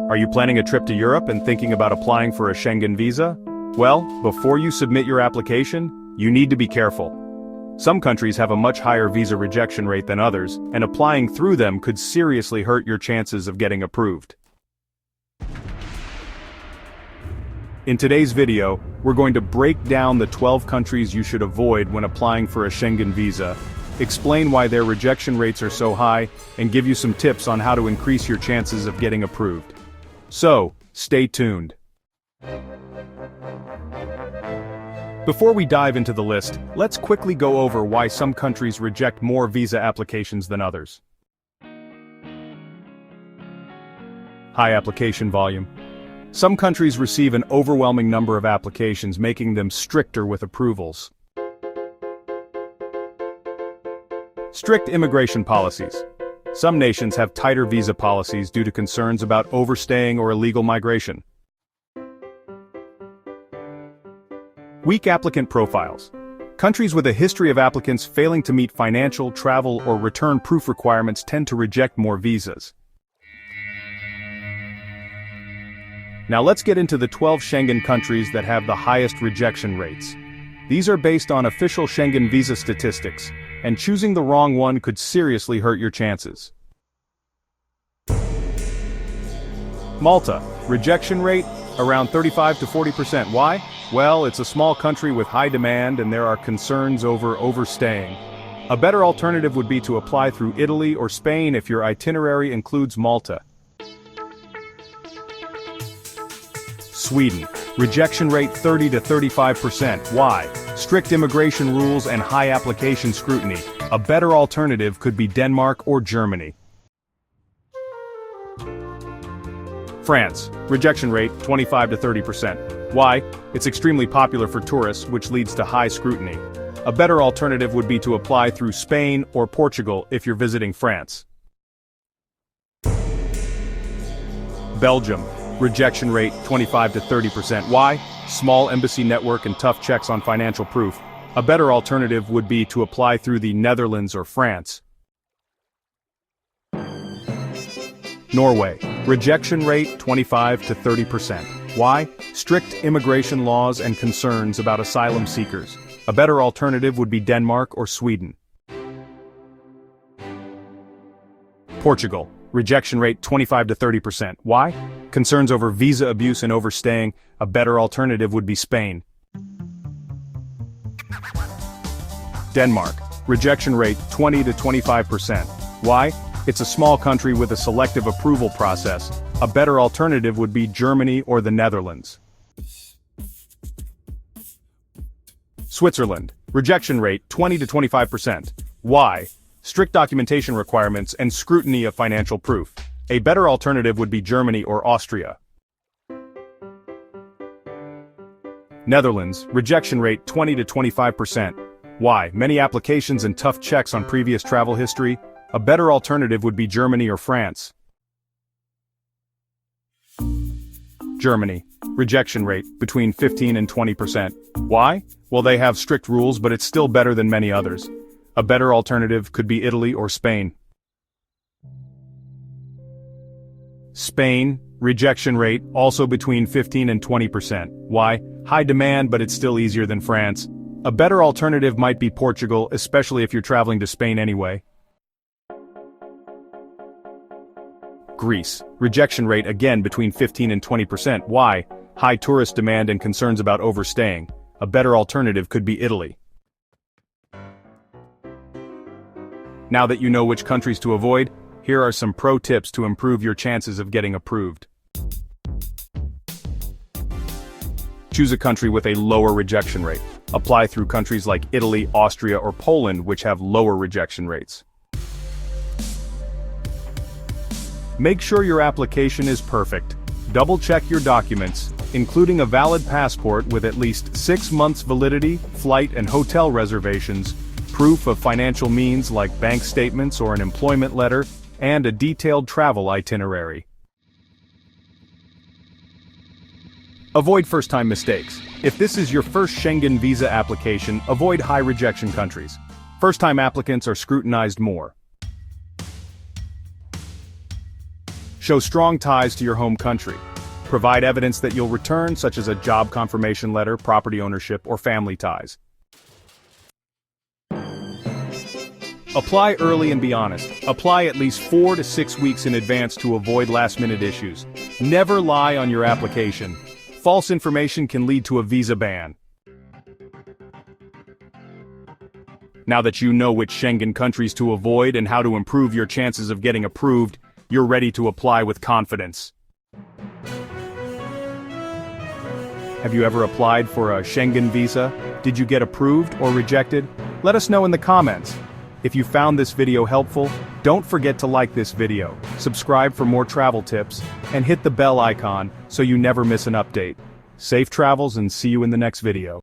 Are you planning a trip to Europe and thinking about applying for a Schengen visa? Well, before you submit your application, you need to be careful. Some countries have a much higher visa rejection rate than others, and applying through them could seriously hurt your chances of getting approved. In today's video, we're going to break down the 12 countries you should avoid when applying for a Schengen visa, explain why their rejection rates are so high, and give you some tips on how to increase your chances of getting approved. So, stay tuned. Before we dive into the list, let's quickly go over why some countries reject more visa applications than others. High application volume. Some countries receive an overwhelming number of applications, making them stricter with approvals. Strict immigration policies. Some nations have tighter visa policies due to concerns about overstaying or illegal migration. Weak applicant profiles. Countries with a history of applicants failing to meet financial, travel, or return proof requirements tend to reject more visas. Now let's get into the 12 Schengen countries that have the highest rejection rates. These are based on official Schengen visa statistics, and choosing the wrong one could seriously hurt your chances. Malta. Rejection rate, around 35 to 40%. Why? Well, it's a small country with high demand and there are concerns over overstaying. A better alternative would be to apply through Italy or Spain if your itinerary includes Malta. Sweden. Rejection rate 30 to 35%. Why? Strict immigration rules and high application scrutiny. A better alternative could be Denmark or Germany. France. Rejection rate 25 to 30%. Why? It's extremely popular for tourists, which leads to high scrutiny. A better alternative would be to apply through Spain or Portugal if you're visiting France. Belgium. Rejection rate 25 to 30%. Why? Small embassy network and tough checks on financial proof. A better alternative would be to apply through the Netherlands or France. Norway. Rejection rate 25 to 30%. Why? Strict immigration laws and concerns about asylum seekers. A better alternative would be Denmark or Sweden. Portugal. Rejection rate 25 to 30%. Why? Concerns over visa abuse and overstaying. A better alternative would be Spain. Denmark. Rejection rate 20 to 25%. Why? It's a small country with a selective approval process. A better alternative would be Germany or the Netherlands. Switzerland. Rejection rate 20 to 25%. Why? Strict documentation requirements and scrutiny of financial proof. A better alternative would be Germany or Austria. Netherlands. Rejection rate 20 to 25%. Why? Many applications and tough checks on previous travel history. A better alternative would be Germany or France. Germany. Rejection rate between 15 and 20%. Why? Well, they have strict rules, but it's still better than many others. A better alternative could be Italy or Spain. Spain. Rejection rate also between 15 and 20%. Why? High demand, but it's still easier than France. A better alternative might be Portugal, especially if you're traveling to Spain anyway. Greece. Rejection rate again between 15 and 20%. Why? High tourist demand and concerns about overstaying. A better alternative could be Italy. Now that you know which countries to avoid, here are some pro tips to improve your chances of getting approved. Choose a country with a lower rejection rate. Apply through countries like Italy, Austria, or Poland, which have lower rejection rates. Make sure your application is perfect. Double-check your documents, including a valid passport with at least 6 months validity, flight and hotel reservations, proof of financial means like bank statements or an employment letter, and a detailed travel itinerary. Avoid first-time mistakes. If this is your first Schengen visa application, avoid high rejection countries. First-time applicants are scrutinized more. Show strong ties to your home country. Provide evidence that you'll return, such as a job confirmation letter, property ownership, or family ties. Apply early and be honest. Apply at least 4 to 6 weeks in advance to avoid last-minute issues. Never lie on your application. False information can lead to a visa ban. Now that you know which Schengen countries to avoid and how to improve your chances of getting approved, you're ready to apply with confidence. Have you ever applied for a Schengen visa? Did you get approved or rejected? Let us know in the comments. If you found this video helpful, don't forget to like this video, subscribe for more travel tips, and hit the bell icon so you never miss an update. Safe travels and see you in the next video.